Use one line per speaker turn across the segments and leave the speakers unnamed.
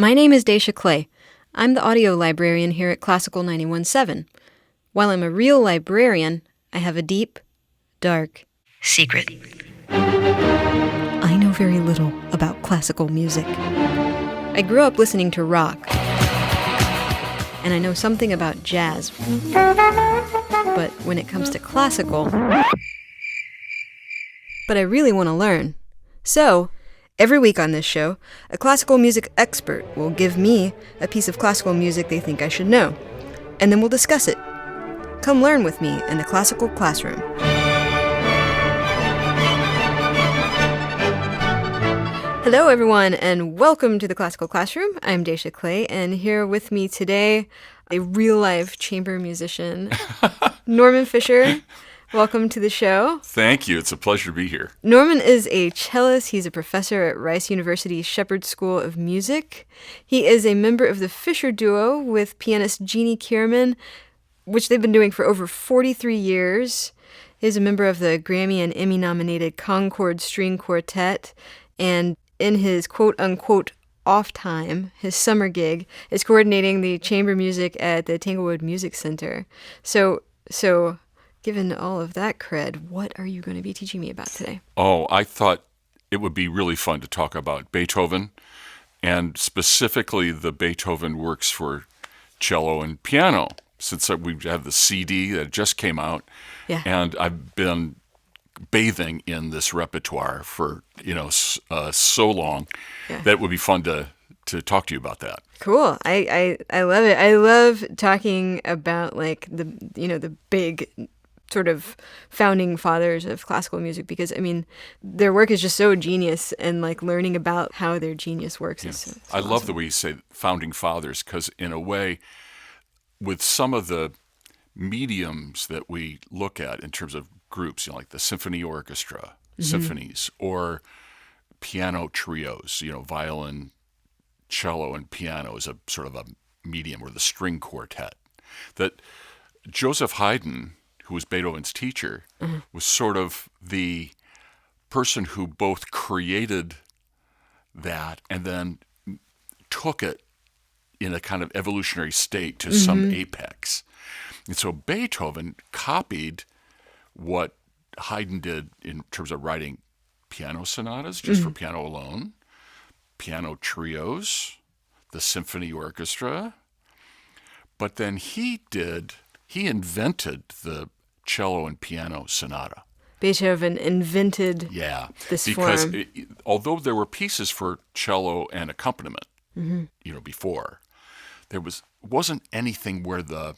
My name is Dacia Clay. I'm the audio librarian here at Classical 91.7. While I'm a real librarian, I have a deep, dark secret. I know very little about classical music. I grew up listening to rock, and I know something about jazz. But when it comes to classical, but I really want to learn. So, every week on this show, a classical music expert will give me a piece of classical music they think I should know, and then we'll discuss it. Come learn with me in the classical classroom. Hello, everyone, and welcome to the Classical Classroom. I'm Dacia Clay, and here with me today, a real-life chamber musician, Norman Fischer. Welcome to the show.
Thank you. It's a pleasure to be here.
Norman is a cellist. He's a professor at Rice University's Shepherd School of Music. He is a member of the Fischer Duo with pianist Jeannie Kierman, which they've been doing for over 43 years. He's a member of the Grammy and Emmy-nominated Concord String Quartet, and in his quote-unquote off time, his summer gig, is coordinating the chamber music at the Tanglewood Music Center. So, given all of that cred, what are you going to be teaching me about today?
Oh, I thought it would be really fun to talk about Beethoven, and specifically the Beethoven works for cello and piano, since we have the CD that just came out.
Yeah.
And I've been bathing in this repertoire for, so long that it would be fun to talk to you about that.
Cool. I love it. I love talking about the big sort of founding fathers of classical music, because their work is just so genius, and learning about how their genius works is so
I
awesome.
love the way you say founding fathers, because in a way, with some of the mediums that we look at in terms of groups, like the symphony orchestra, symphonies, or piano trios, violin, cello, and piano is a sort of a medium, or the string quartet, that Joseph Haydn, who was Beethoven's teacher, was sort of the person who both created that and then took it in a kind of evolutionary state to some apex. And so Beethoven copied what Haydn did in terms of writing piano sonatas, just for piano alone, piano trios, the symphony orchestra. But then he invented the cello and piano sonata.
Beethoven invented this
because
form.
Although there were pieces for cello and accompaniment, before, there wasn't anything where the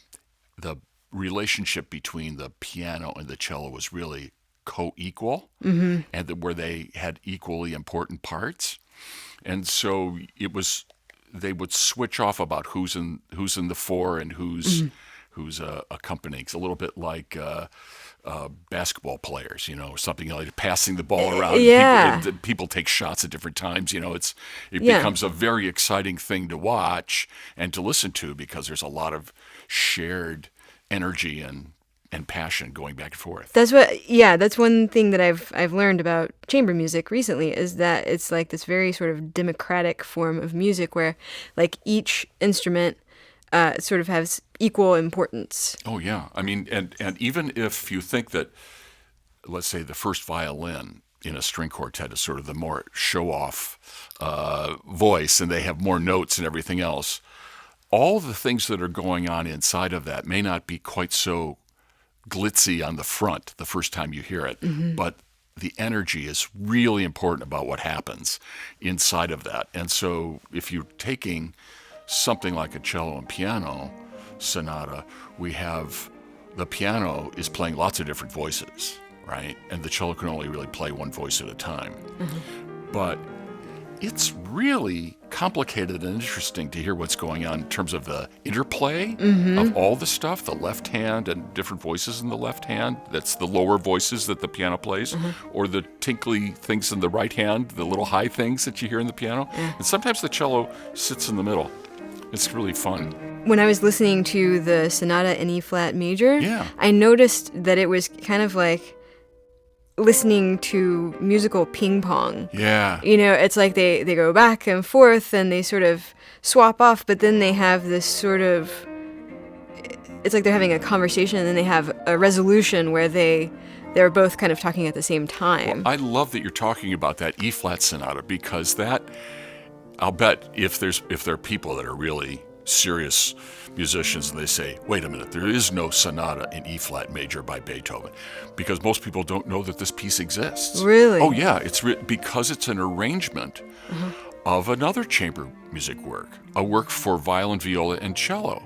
relationship between the piano and the cello was really co-equal, and where they had equally important parts. And so they would switch off about who's in the fore and who's accompanying. It's a little bit like basketball players, something like passing the ball around.
Yeah.
People take shots at different times. It becomes a very exciting thing to watch and to listen to, because there's a lot of shared energy and passion going back and forth.
That's one thing that I've learned about chamber music recently, is that it's like this very sort of democratic form of music where each instrument sort of has equal importance.
Oh, yeah. And even if you think that, let's say, the first violin in a string quartet is sort of the more show-off voice, and they have more notes and everything else, all the things that are going on inside of that may not be quite so glitzy on the front the first time you hear it, but the energy is really important about what happens inside of that. And so if you're taking something like a cello and piano sonata, we have the piano is playing lots of different voices, right? And the cello can only really play one voice at a time. But it's really complicated and interesting to hear what's going on in terms of the interplay of all the stuff, the left hand and different voices in the left hand. That's the lower voices that the piano plays, or the tinkly things in the right hand, the little high things that you hear in the piano. And sometimes the cello sits in the middle. It's really fun.
When I was listening to the sonata in E-flat major, I noticed that it was kind of like listening to musical ping pong.
Yeah.
You know, it's like they go back and forth and they sort of swap off, but then they have this sort of, it's like they're having a conversation and then they have a resolution where they're both kind of talking at the same time.
Well, I love that you're talking about that E-flat sonata, because that, I'll bet if there are people that are really serious musicians and they say, wait a minute, there is no sonata in E-flat major by Beethoven, because most people don't know that this piece exists.
Really?
Oh yeah, it's because it's an arrangement of another chamber music work, a work for violin, viola, and cello.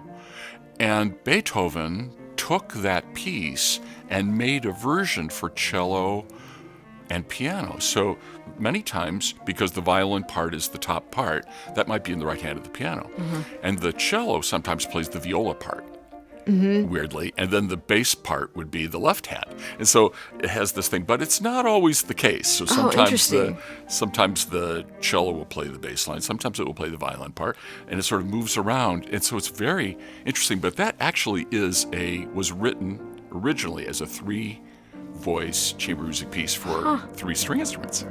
And Beethoven took that piece and made a version for cello and piano. So many times, because the violin part is the top part, that might be in the right hand of the piano. And the cello sometimes plays the viola part, weirdly, and then the bass part would be the left hand. And so it has this thing, but it's not always the case. So sometimes the cello will play the bass line, sometimes it will play the violin part, and it sort of moves around. And so it's very interesting. But that actually was written originally as a 3-voice chamber music piece for 3 string instruments.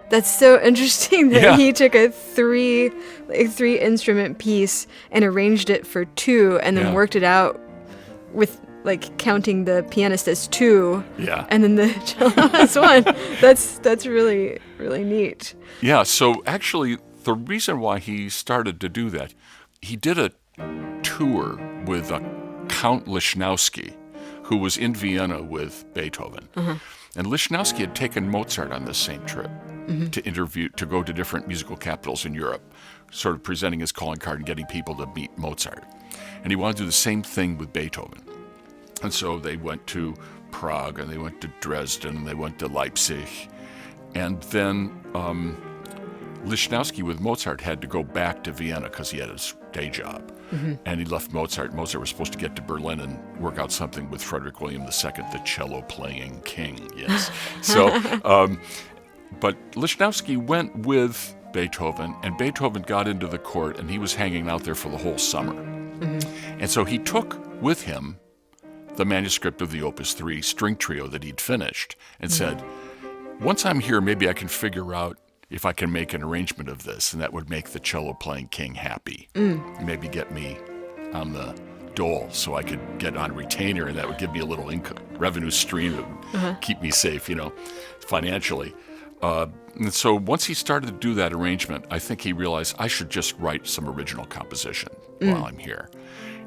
That's so interesting that he took a 3 instrument piece and arranged it for 2 and then worked it out with like counting the pianist as 2 and then the cello as 1. That's really, really neat.
Yeah, so actually the reason why he started to do that, he did a tour with Count Lichnowsky, who was in Vienna with Beethoven. And Lichnowsky had taken Mozart on this same trip to go to different musical capitals in Europe, sort of presenting his calling card and getting people to meet Mozart. And he wanted to do the same thing with Beethoven. And so they went to Prague, and they went to Dresden, and they went to Leipzig. And then Lichnowsky with Mozart had to go back to Vienna because he had his day job. And he left Mozart. Mozart was supposed to get to Berlin and work out something with Frederick William II, the cello-playing king. Yes. So, but Lichnowsky went with Beethoven, and Beethoven got into the court, and he was hanging out there for the whole summer. And so he took with him the manuscript of the Opus 3 string trio that he'd finished and said, once I'm here, maybe I can figure out if I can make an arrangement of this, and that would make the cello-playing king happy. Maybe get me on the dole so I could get on retainer, and that would give me a little income, revenue stream that would keep me safe, financially. And so once he started to do that arrangement, I think he realized I should just write some original composition while I'm here.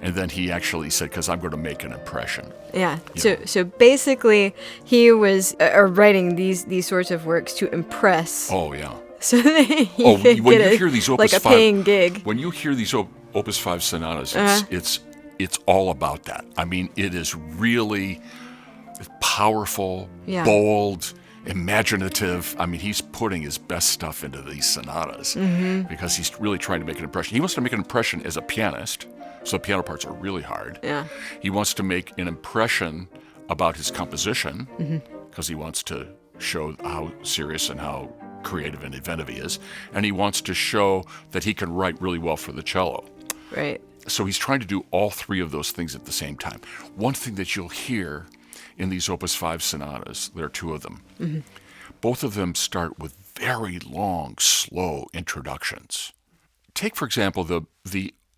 And then he actually said, because I'm going to make an impression.
Yeah. So basically, he was writing these sorts of works to impress.
Oh, yeah.
So that he could get
hear these Opus
like a
5,
paying gig.
When you hear these Opus 5 sonatas, it's all about that. I mean, it is really powerful, bold, imaginative. I mean, he's putting his best stuff into these sonatas because he's really trying to make an impression. He wants to make an impression as a pianist. So the piano parts are really hard.
Yeah.
He wants to make an impression about his composition because he wants to show how serious and how creative and inventive he is. And he wants to show that he can write really well for the cello.
Right.
So he's trying to do all 3 of those things at the same time. One thing that you'll hear in these Opus 5 sonatas, there are 2 of them. Both of them start with very long, slow introductions. Take, for example, the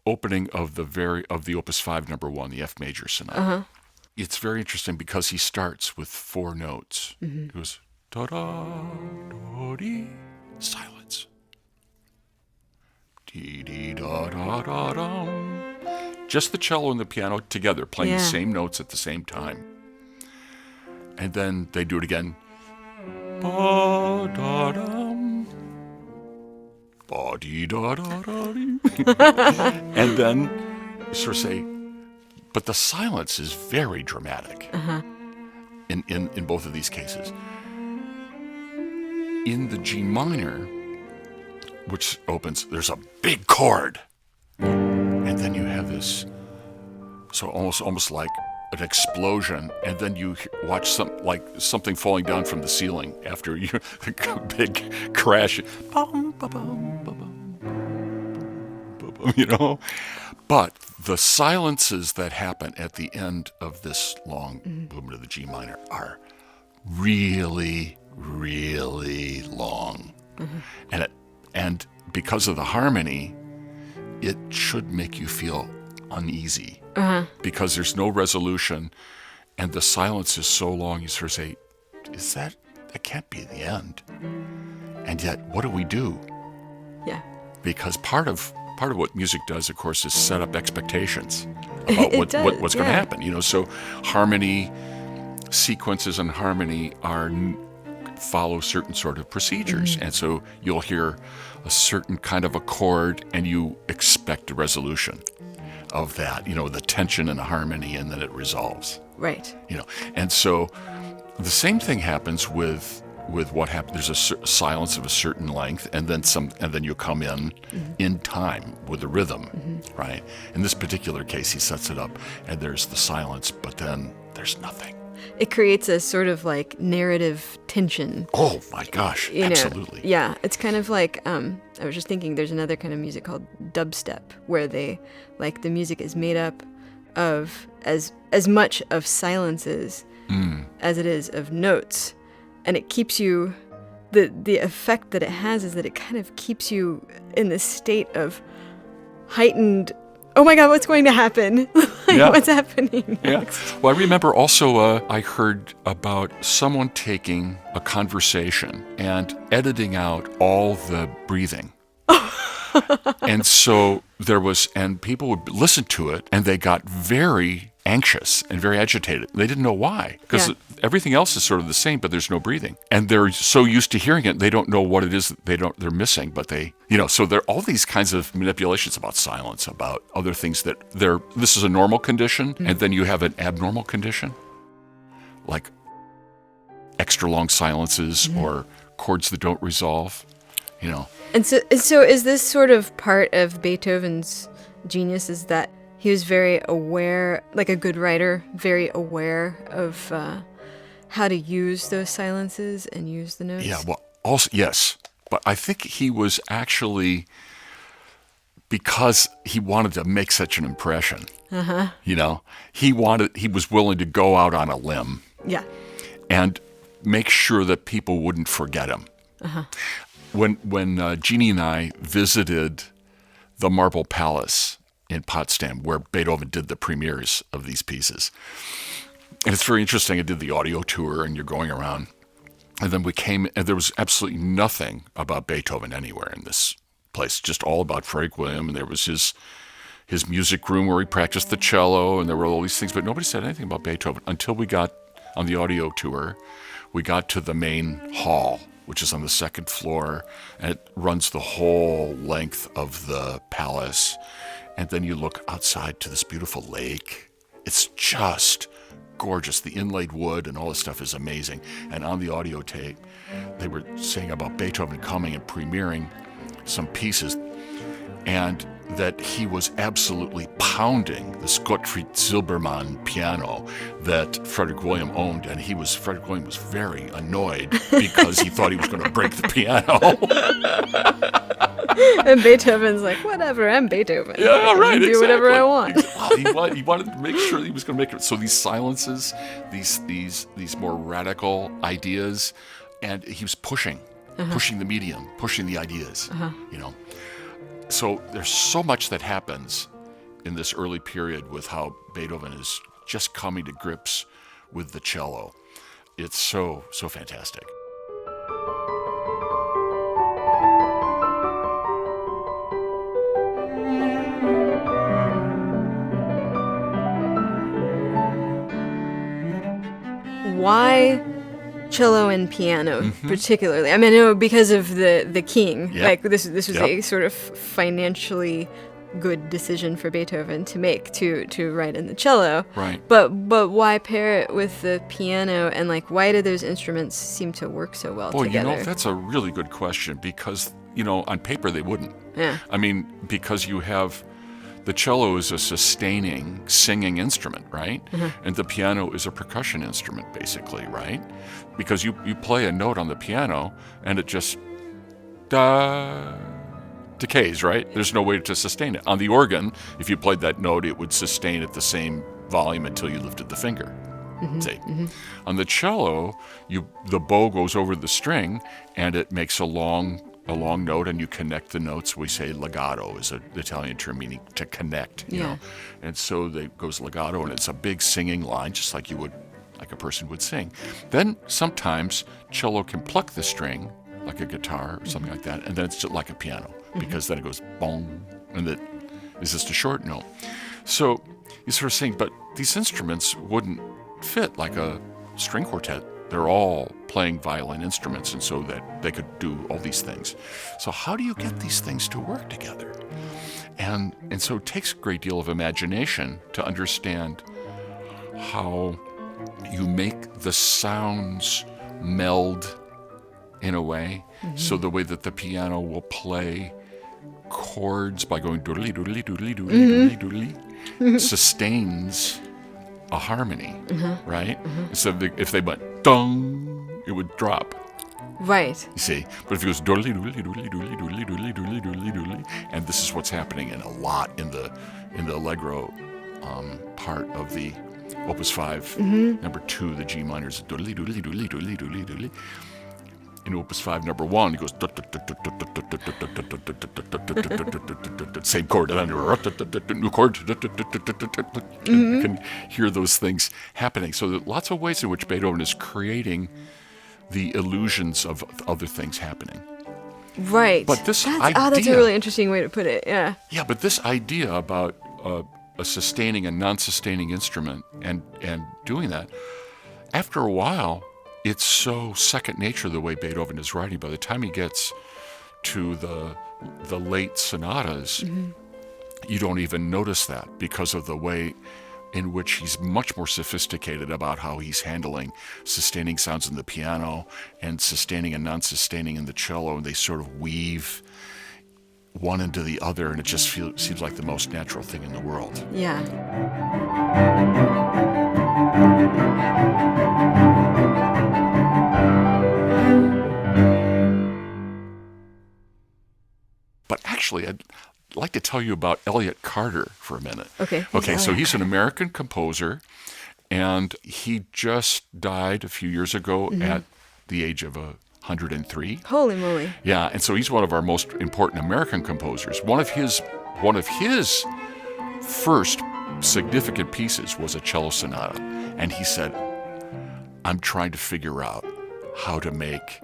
opening of the Opus 5 number 1, the F major sonata. It's very interesting because he starts with 4 notes. He goes da-da, do-dee, silence. Dee-dee-da-da-da-dum. Just the cello and the piano together, playing the same notes at the same time. And then they do it again. Ba-da-dum. Ba-dee-da-da-da-dee. And then sort of say, but the silence is very dramatic in both of these cases. In the G minor, which opens, there's a big chord. And then you have this, so almost like an explosion, and then you watch something falling down from the ceiling after you a big crash. Bum, ba, bum, ba, bum, ba, bum, you know? But the silences that happen at the end of this long movement of the G minor are really, really long. And because of the harmony, it should make you feel uneasy because there's no resolution, and the silence is so long. You sort of say, that can't be the end. And yet, what do we do?
Yeah.
Because part of what music does, of course, is set up expectations about what's going to happen. You know, so harmony sequences and harmony follow certain sort of procedures, and so you'll hear a certain kind of a chord, and you expect a resolution of that. You know, the tension and the harmony, and then it resolves.
Right.
You know, and so the same thing happens with what happens. There's a silence of a certain length, and then you come in time with the rhythm, right? In this particular case, he sets it up, and there's the silence, but then there's nothing.
It creates a sort of like narrative tension.
Oh my gosh, absolutely.
Yeah, it's kind of like, I was just thinking there's another kind of music called dubstep, where the music is made up of as much of silences as it is of notes. And it keeps you, the effect that it has is that it kind of keeps you in this state of heightened, oh my God, what's going to happen? What's happening next?
Yeah. Well, I remember also I heard about someone taking a conversation and editing out all the breathing. And so and people would listen to it, and they got very anxious and very agitated. They didn't know why, because everything else is sort of the same, but there's no breathing. And they're so used to hearing it, they don't know what it is they're missing, but so there are all these kinds of manipulations about silence, about other things this is a normal condition, and then you have an abnormal condition, like extra long silences or chords that don't resolve, you know.
And so is this sort of part of Beethoven's genius, is that he was very aware, like a good writer, very aware of how to use those silences and use the notes?
Yeah, well, also, yes. But I think he was actually, because he wanted to make such an impression, you know, he was willing to go out on a limb and make sure that people wouldn't forget him. When Jeannie and I visited the Marble Palace in Potsdam, where Beethoven did the premieres of these pieces, and it's very interesting. I did the audio tour, and you're going around, and then we came, and there was absolutely nothing about Beethoven anywhere in this place, just all about Frederick William, and there was his music room where he practiced the cello, and there were all these things, but nobody said anything about Beethoven until we got on the audio tour. We got to the main hall, which is on the second floor, and it runs the whole length of the palace. And then you look outside to this beautiful lake. It's just gorgeous. The inlaid wood and all this stuff is amazing. And on the audio tape, they were saying about Beethoven coming and premiering some pieces, and that he was absolutely pounding this Gottfried Silbermann piano that Frederick William owned, and Frederick William was very annoyed because he thought he was going to break the piano.
And Beethoven's like, whatever, I'm Beethoven.
Yeah, right.
Do whatever I want.
He wanted to make sure he was going to make it. So these silences, these more radical ideas, and he was pushing the medium, pushing the ideas, you know. So there's so much that happens in this early period with how Beethoven is just coming to grips with the cello. It's so fantastic.
Why cello and piano, particularly? I mean, I know because of the king.
Yep.
Like this was a sort of financially good decision for Beethoven to make to write in the cello.
Right.
But why pair it with the piano, and like why do those instruments seem to work so well together?
Well, you know, that's a really good question, because, you know, on paper they wouldn't.
Yeah.
I mean, because you have the cello is a sustaining, singing instrument, right? And the piano is a percussion instrument, basically, right? Because you play a note on the piano and it just decays, right? There's no way to sustain it. On the organ, if you played that note, it would sustain at the same volume until you lifted the finger. See? On the cello, the bow goes over the string and it makes a long note, and you connect the notes. We say legato is an Italian term meaning to connect, you know. And so it goes legato, and it's a big singing line, just like a person would sing. Then sometimes cello can pluck the string, like a guitar or something like that, and then it's just like a piano, because then it goes bong, and that is just a short note. So you sort of think, but these instruments wouldn't fit like a string quartet. They're all playing violin instruments, and so that they could do all these things. So how do you get these things to work together? And so it takes a great deal of imagination to understand how you make the sounds meld in a way. So the way that the piano will play chords by going doodly doodly doodly doodly doodly doodly sustains a harmony, right? So if they went dong, it would drop.
Right.
You see, but if it goes doodly doodly doodly doodly doodly doodly doodly doodly doodly, and this is what's happening in a lot in the allegro part of the Opus 5, number 2, the G minor is doodly doodly doodly doodly doodly doodly. In Opus 5, number 1, it goes same chord, and then new chord. You can hear those things happening. So there are lots of ways in which Beethoven is creating the illusions of other things happening.
Right.
But this idea...
that's a really interesting way to put it, yeah.
Yeah, but this idea about a sustaining and non-sustaining instrument and doing that, after a while, it's so second nature the way Beethoven is writing. By the time he gets to the late sonatas, you don't even notice that because of the way in which he's much more sophisticated about how he's handling sustaining sounds in the piano and sustaining and non-sustaining in the cello, and they sort of weave one into the other, and it just seems like the most natural thing in the world.
Yeah.
But actually, I'd like to tell you about Elliott Carter for a minute.
Okay.
So he's an American composer, and he just died a few years ago at the age of 103.
Holy moly.
Yeah, and so he's one of our most important American composers. One of his first significant pieces was a cello sonata, and he said, I'm trying to figure out how to make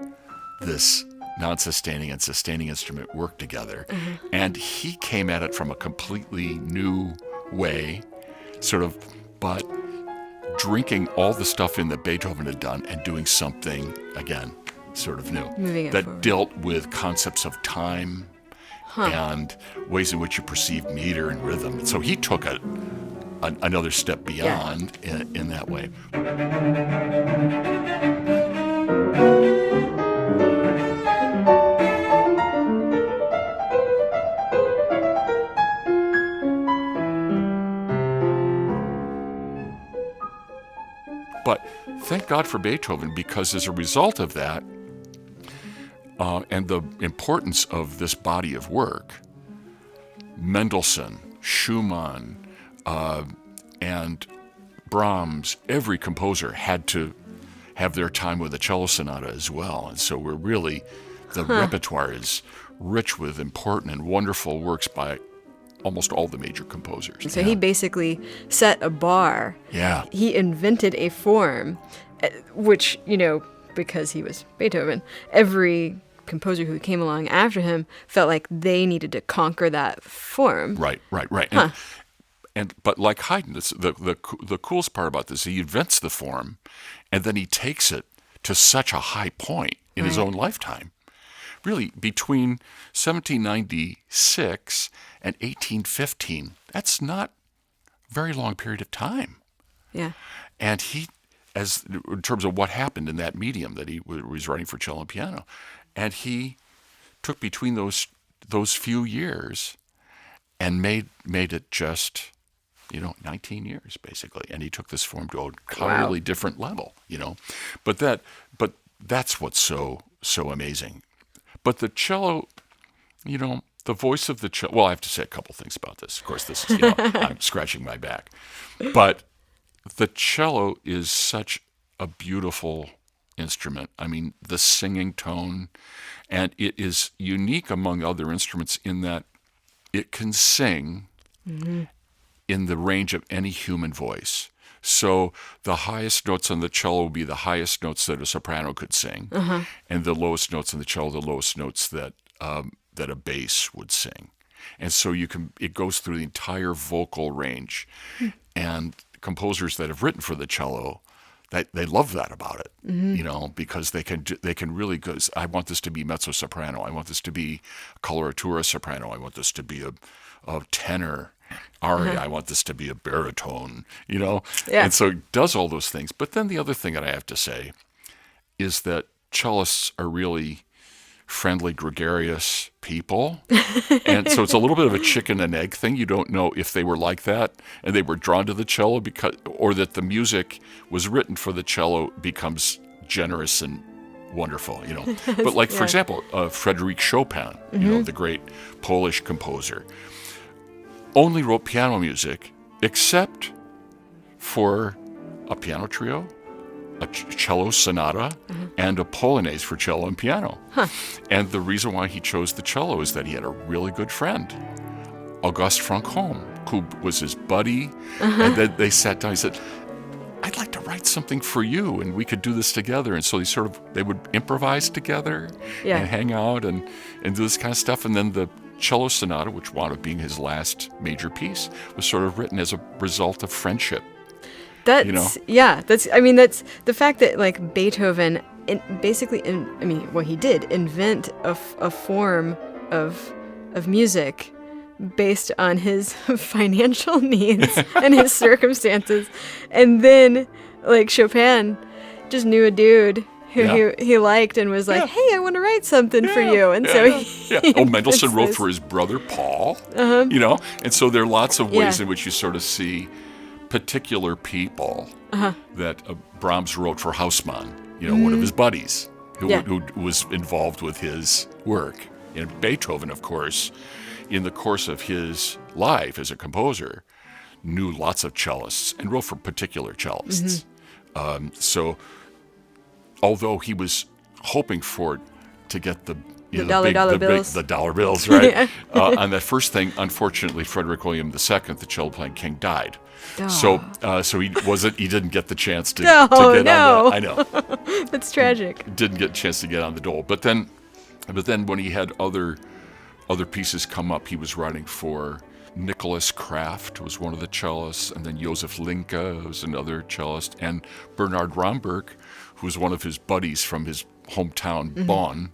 this non-sustaining and sustaining instrument work together. And he came at it from a completely new way, sort of, but drinking all the stuff in that Beethoven had done and doing something, again, sort of new. That forward. Dealt with concepts of time and ways in which you perceive meter and rhythm. And so he took another step beyond in that way. But thank God for Beethoven, because as a result of that, and the importance of this body of work, Mendelssohn, Schumann, and Brahms, every composer had to have their time with the cello sonata as well. And so the repertoire is rich with important and wonderful works by almost all the major composers.
So he basically set a bar.
Yeah.
He invented a form, which, because he was Beethoven, every composer who came along after him felt like they needed to conquer that form.
Right. But like Haydn, the coolest part about this, he invents the form, and then he takes it to such a high point in his own lifetime. Really, between 1796 and 1815, that's not a very long period of time.
Yeah.
And in terms of what happened in that medium that he was writing for cello and piano, and he took between those few years and made it just 19 years basically, and he took this form to a entirely different level, But that's what's so amazing. But the cello, the voice of the cello. Well, I have to say a couple things about this. Of course, this is I'm scratching my back, but the cello is such a beautiful instrument. I mean, the singing tone, and it is unique among other instruments in that it can sing in the range of any human voice. So the highest notes on the cello will be the highest notes that a soprano could sing, and the lowest notes on the cello, the lowest notes that a bass would sing. And so it goes through the entire vocal range. And composers that have written for the cello, they love that about it, because they can really go, I want this to be mezzo soprano, I want this to be a coloratura soprano, I want this to be a tenor aria, I want this to be a baritone, Yeah. And so it does all those things. But then the other thing that I have to say is that cellists are really friendly, gregarious people. And so it's a little bit of a chicken and egg thing. You don't know if they were like that and they were drawn to the cello or that the music was written for the cello becomes generous and wonderful, But like, for example, Frédéric Chopin, the great Polish composer, only wrote piano music except for a piano trio, a cello sonata, and a polonaise for cello and piano. And the reason why he chose the cello is that he had a really good friend, Auguste Franchomme, who was his buddy. And then they sat down and said, I'd like to write something for you, and we could do this together. And so they would improvise together and hang out and do this kind of stuff. And then the cello sonata, which wound up being his last major piece, was sort of written as a result of friendship.
That's the fact that like Beethoven he did invent a form of music based on his financial needs and his circumstances, and then like Chopin just knew a dude who he liked and was like, hey, I want to write something for you, and
Mendelssohn wrote for his brother Paul, and so there are lots of ways in which you sort of see particular people that Brahms wrote for Haussmann, one of his buddies who was involved with his work. And Beethoven, of course, in the course of his life as a composer, knew lots of cellists and wrote for particular cellists. So although he was hoping to get the
dollar bills.
The dollar bills, right? On that first thing, unfortunately, Frederick William II, the cello playing king, died.
Oh.
So he didn't get the chance to get on the. I know.
That's tragic.
Didn't get a chance to get on the dole. But then when he had other pieces come up, he was writing for Nicholas Kraft, was one of the cellists, and then Josef Linke was another cellist, and Bernhard Romberg, who was one of his buddies from his hometown Bonn,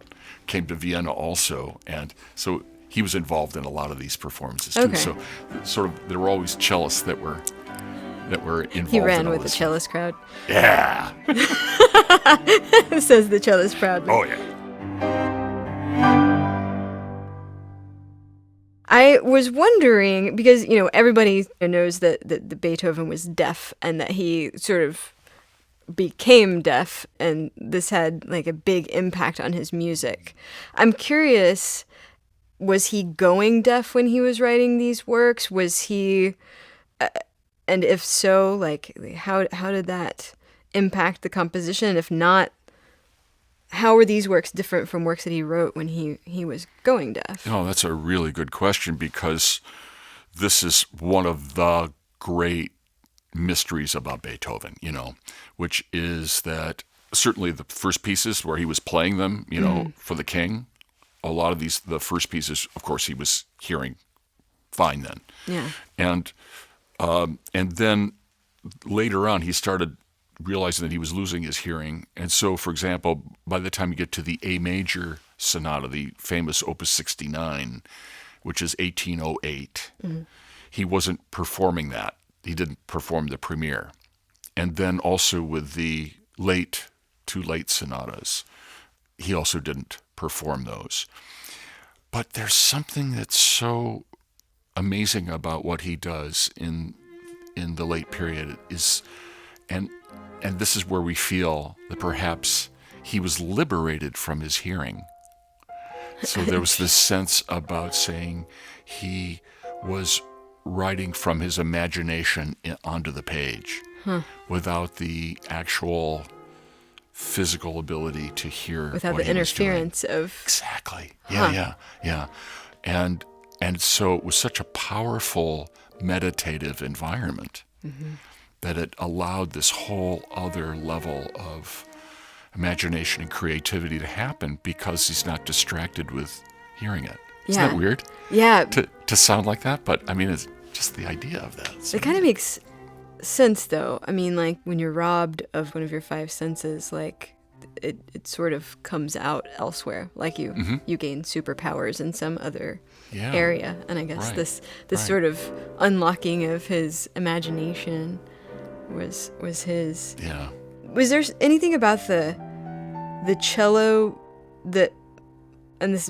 came to Vienna also, and so he was involved in a lot of these performances too. So sort of there were always cellists that were involved.
He ran
in
with the cellist crowd.
Yeah.
Says the cellist proudly.
Oh yeah.
I was wondering, because everybody knows that Beethoven was deaf and that he sort of became deaf, and this had like a big impact on his music. I'm curious, was he going deaf when he was writing these works? Was he, and if so, like how did that impact the composition? If not, how were these works different from works that he wrote when he was going deaf?
Oh, that's a really good question, because this is one of the great mysteries about Beethoven, which is that certainly the first pieces where he was playing them, for the king, a lot of the first pieces, of course, he was hearing fine then.
Yeah.
And then later on, he started realizing that he was losing his hearing. And so, for example, by the time you get to the A major sonata, the famous Opus 69, which is 1808, he wasn't performing that. He didn't perform the premiere. And then also with the two late sonatas, he also didn't perform those. But there's something that's so amazing about what he does in the late period is, and this is where we feel that perhaps he was liberated from his hearing. So there was this sense about saying he was writing from his imagination onto the page without the actual physical ability to hear
without
what
the
he was doing.
interference of
Exactly. Yeah. And so it was such a powerful meditative environment that it allowed this whole other level of imagination and creativity to happen because he's not distracted with hearing it. Isn't that weird?
Yeah.
To sound like that, but I mean, it's just the idea of that.
It kind of makes sense, though. I mean, like, when you're robbed of one of your five senses, like, it sort of comes out elsewhere. Like, you gain superpowers in some other area. And I guess this sort of unlocking of his imagination was his.
Yeah.
Was there anything about the cello that, and this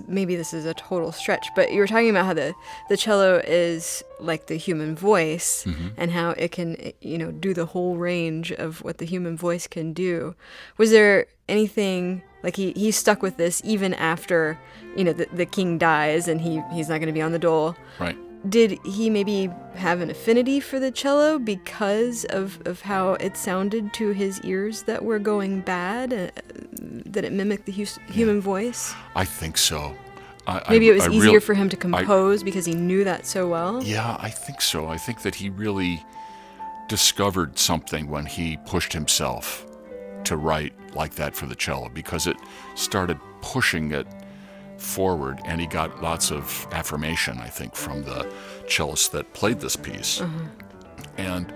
is a total stretch, but you were talking about how the cello is like the human voice and how it can, do the whole range of what the human voice can do. Was there anything, like he stuck with this even after, the king dies and he's not going to be on the dole?
Right.
Did he maybe have an affinity for the cello because of how it sounded to his ears that were going bad, that it mimicked the human voice?
I think so.
Maybe it was easier for him to compose because he knew that so well?
Yeah, I think so. I think that he really discovered something when he pushed himself to write like that for the cello, because it started pushing it forward, and he got lots of affirmation, I think, from the cellist that played this piece. And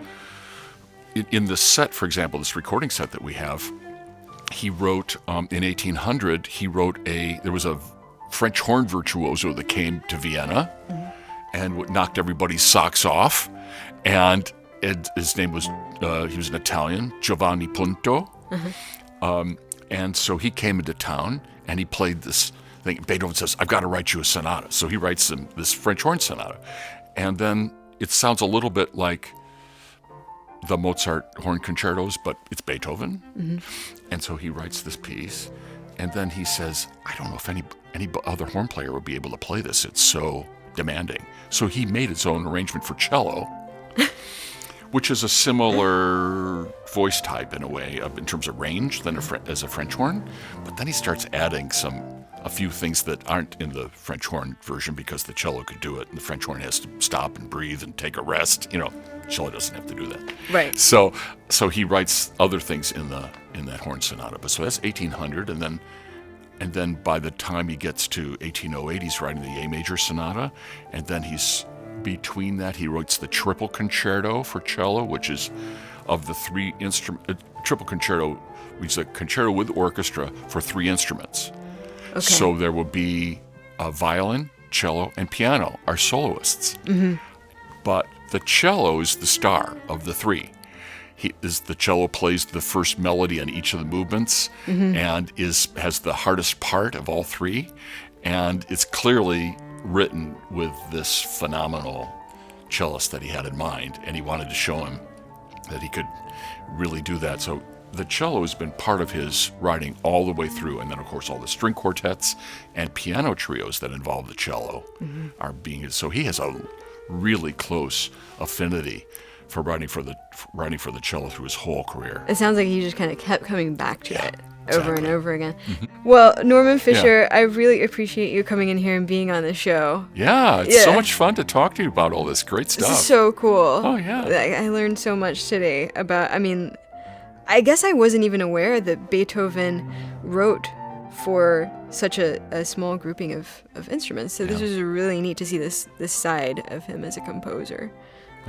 in this set, for example, this recording set that we have, he wrote, in 1800, there was a French horn virtuoso that came to Vienna and knocked everybody's socks off, and his name was, he was an Italian, Giovanni Punto, and so he came into town, and he played this thing. Beethoven says, I've got to write you a sonata. So he writes this French horn sonata. And then it sounds a little bit like the Mozart horn concertos, but it's Beethoven. And so he writes this piece. And then he says, I don't know if any other horn player would be able to play this. It's so demanding. So he made his own arrangement for cello, which is a similar voice type in a way, in terms of range, than as a French horn. But then he starts adding a few things that aren't in the French horn version, because the cello could do it, and the French horn has to stop and breathe and take a rest. Cello doesn't have to do that.
Right.
So he writes other things in that horn sonata. But so that's 1800, and then by the time he gets to 1808, he's writing the A major sonata, and then between that, he writes the triple concerto for cello, which is of the three instrument triple concerto, which is a concerto with orchestra for three instruments. Okay. So there will be a violin, cello, and piano are soloists. But the cello is the star of the three. The cello plays the first melody in each of the movements and has the hardest part of all three, and it's clearly written with this phenomenal cellist that he had in mind, and he wanted to show him that he could really do that. So the cello has been part of his writing all the way through, and then of course all the string quartets and piano trios that involve the cello are being his. So he has a really close affinity for writing for the cello through his whole career.
It sounds like he just kind of kept coming back to it over and over again.
Mm-hmm.
Well, Norman Fischer, I really appreciate you coming in here and being on the show.
Yeah, it's so much fun to talk to you about all this great stuff.
This is so cool.
Oh, yeah.
I learned so much today about, I guess I wasn't even aware that Beethoven wrote for such a small grouping of instruments. So this was really neat to see this side of him as a composer.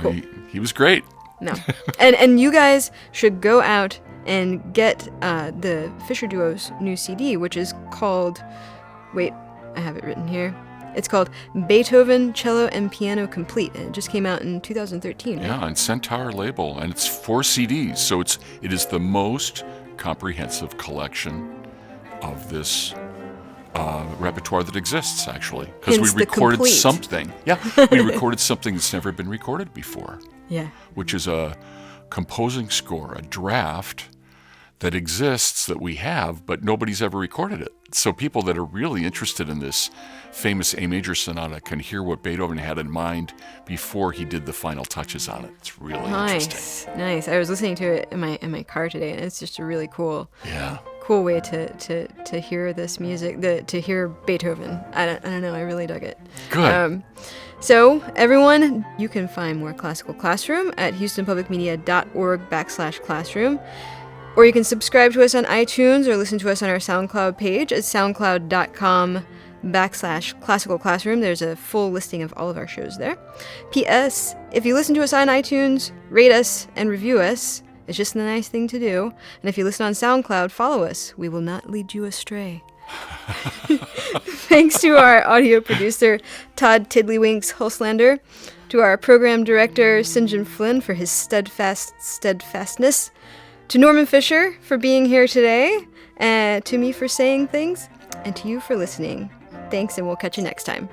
Cool.
He was great.
No. And you guys should go out and get the Fischer Duo's new CD, which is called, wait, I have it written here. It's called Beethoven, Cello and Piano Complete, and it just came out in 2013, right?
Yeah, on Centaur label, and it's 4 CDs, so it is the most comprehensive collection of this repertoire that exists, actually, because we
Hence the
recorded
complete.
something. Yeah, we recorded something that's never been recorded before.
Yeah.
Which is a composing score, a draft that exists that we have, but nobody's ever recorded it. So people that are really interested in this famous A major sonata can hear what Beethoven had in mind before he did the final touches on it. It's really interesting.
Nice. I was listening to it in my car today, and it's just a really cool way to hear this music, to hear Beethoven. I don't know, I really dug it.
Good.
So, everyone, you can find more Classical Classroom at houstonpublicmedia.org/classroom. Or you can subscribe to us on iTunes or listen to us on our SoundCloud page at soundcloud.com/classical classroom. There's a full listing of all of our shows there. P.S. If you listen to us on iTunes, rate us and review us. It's just a nice thing to do. And if you listen on SoundCloud, follow us. We will not lead you astray. Thanks to our audio producer, Todd Tiddlywinks Hulslander, to our program director, St. John Flynn, for his steadfastness, to Norman Fischer for being here today, and to me for saying things, and to you for listening. Thanks, and we'll catch you next time.